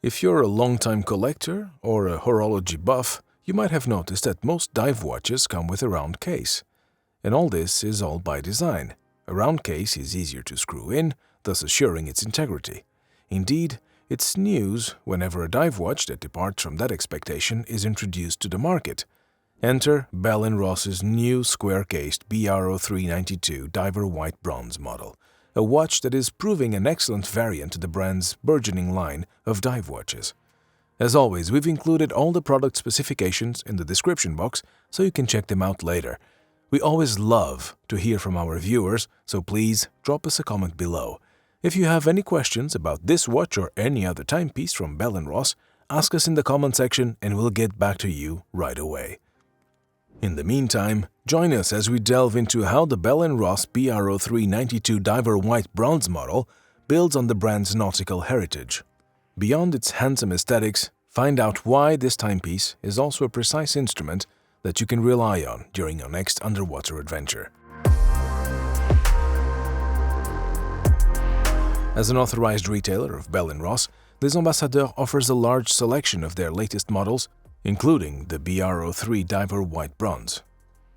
If you're a long-time collector or a horology buff, you might have noticed that most dive watches come with a round case. And all this is all by design. A round case is easier to screw in, thus assuring its integrity. Indeed, it's news whenever a dive watch that departs from that expectation is introduced to the market. Enter Bell & Ross's new square-cased BR0392 Diver White Bronze model, a watch that is proving an excellent variant to the brand's burgeoning line of dive watches. As always, we've included all the product specifications in the description box so you can check them out later. We always love to hear from our viewers, so please drop us a comment below. If you have any questions about this watch or any other timepiece from Bell & Ross, ask us in the comment section and we'll get back to you right away. In the meantime, join us as we delve into how the Bell & Ross BR0392 Diver White Bronze model builds on the brand's nautical heritage. Beyond its handsome aesthetics, find out why this timepiece is also a precise instrument that you can rely on during your next underwater adventure. As an authorized retailer of Bell & Ross, Les Ambassadeurs offers a large selection of their latest models, including the BR03 Diver White Bronze.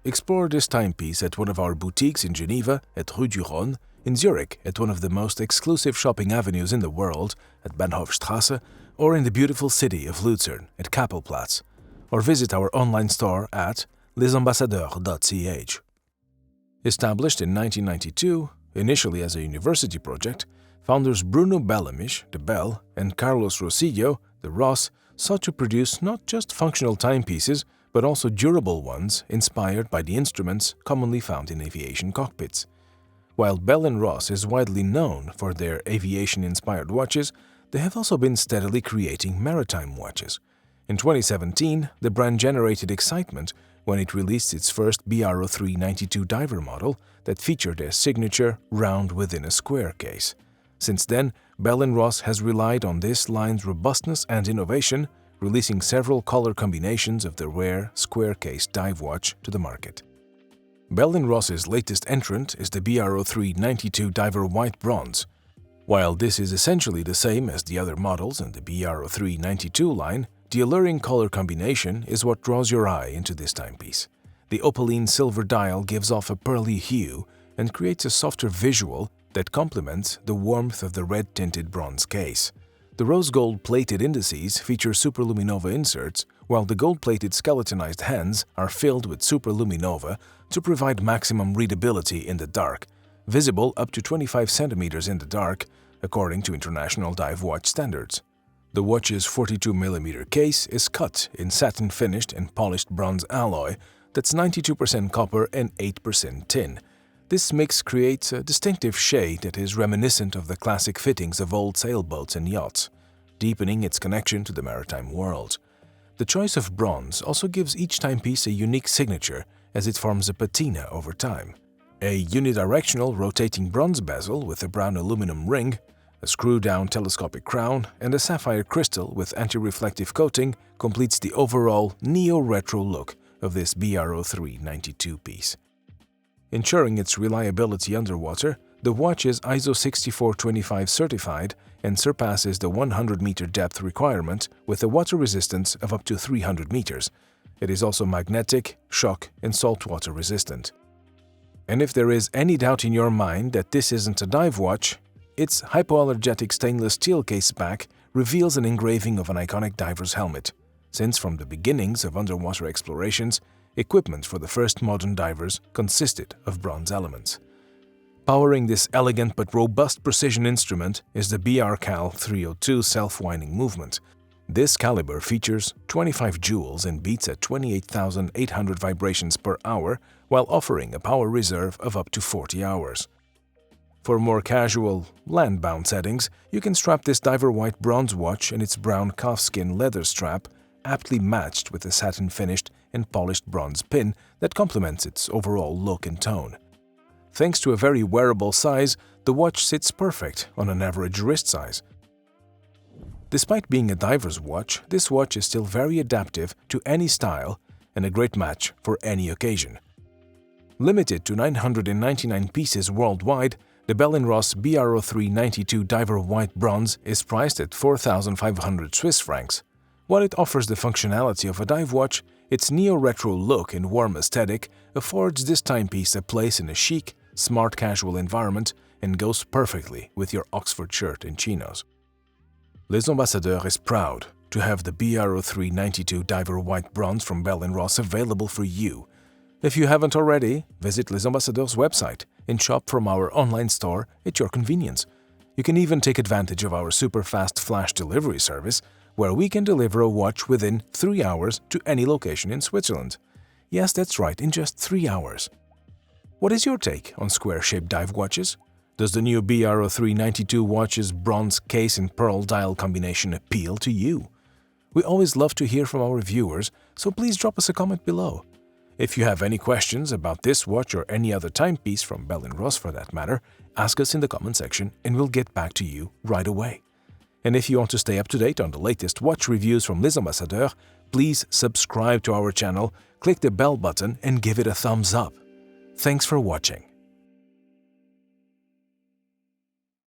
Explore this timepiece at one of our boutiques in Geneva at Rue du Rhône, in Zurich at one of the most exclusive shopping avenues in the world at Bahnhofstrasse, or in the beautiful city of Luzern at Kapellplatz, or visit our online store at lesambassadeurs.ch. Established in 1992, initially as a university project, founders Bruno Bellamish, the Bell, and Carlos Rosillo, the Ross, sought to produce not just functional timepieces, but also durable ones inspired by the instruments commonly found in aviation cockpits. While Bell & Ross is widely known for their aviation-inspired watches, they have also been steadily creating maritime watches. In 2017, the brand generated excitement when it released its first BR0392 Diver model that featured a signature round within a square case. Since then, Bell & Ross has relied on this line's robustness and innovation, releasing several color combinations of the rare square-case dive watch to the market. Bell & Ross's latest entrant is the BR0392 Diver White Bronze. While this is essentially the same as the other models in the BR0392 line, the alluring color combination is what draws your eye into this timepiece. The Opaline silver dial gives off a pearly hue and creates a softer visual that complements the warmth of the red-tinted bronze case. The rose gold-plated indices feature superluminova inserts, while the gold-plated skeletonized hands are filled with superluminova to provide maximum readability in the dark, visible up to 25 centimeters in the dark, according to international dive watch standards. The watch's 42mm case is cut in satin-finished and polished bronze alloy that's 92% copper and 8% tin. This mix creates a distinctive shade that is reminiscent of the classic fittings of old sailboats and yachts, deepening its connection to the maritime world. The choice of bronze also gives each timepiece a unique signature as it forms a patina over time. A unidirectional rotating bronze bezel with a brown aluminum ring, a screw-down telescopic crown, and a sapphire crystal with anti-reflective coating completes the overall neo-retro look of this BR0392 piece. Ensuring its reliability underwater, the watch is ISO 6425 certified and surpasses the 100-meter depth requirement with a water resistance of up to 300 meters. It is also magnetic, shock, and saltwater resistant. And if there is any doubt in your mind that this isn't a dive watch, its hypoallergenic stainless steel case back reveals an engraving of an iconic diver's helmet, since from the beginnings of underwater explorations, equipment for the first modern divers consisted of bronze elements. Powering this elegant but robust precision instrument is the BR-Cal 302 self-winding movement. This caliber features 25 joules and beats at 28,800 vibrations per hour while offering a power reserve of up to 40 hours. For more casual, land-bound settings, you can strap this Diver White Bronze watch in its brown calfskin leather strap, aptly matched with a satin-finished and polished bronze pin that complements its overall look and tone. Thanks to a very wearable size, the watch sits perfect on an average wrist size. Despite being a diver's watch, this watch is still very adaptive to any style and a great match for any occasion. Limited to 999 pieces worldwide, The Bell & Ross BR0392 Diver White Bronze is priced at 4,500 Swiss francs. While it offers the functionality of a dive watch, its neo-retro look and warm aesthetic affords this timepiece a place in a chic, smart casual environment and goes perfectly with your Oxford shirt and chinos. Les Ambassadeurs is proud to have the BR0392 Diver White Bronze from Bell & Ross available for you. If you haven't already, visit Les Ambassadeurs' website and shop from our online store at your convenience. You can even take advantage of our super-fast flash delivery service, where we can deliver a watch within 3 hours to any location in Switzerland. Yes, that's right, in just 3 hours. What is your take on square-shaped dive watches? Does the new BR0392 watch's bronze case and pearl dial combination appeal to you? We always love to hear from our viewers, so please drop us a comment below. If you have any questions about this watch or any other timepiece from Bell & Ross for that matter, ask us in the comment section and we'll get back to you right away. And if you want to stay up to date on the latest watch reviews from Les Ambassadeurs, please subscribe to our channel, click the bell button and give it a thumbs up. Thanks for watching.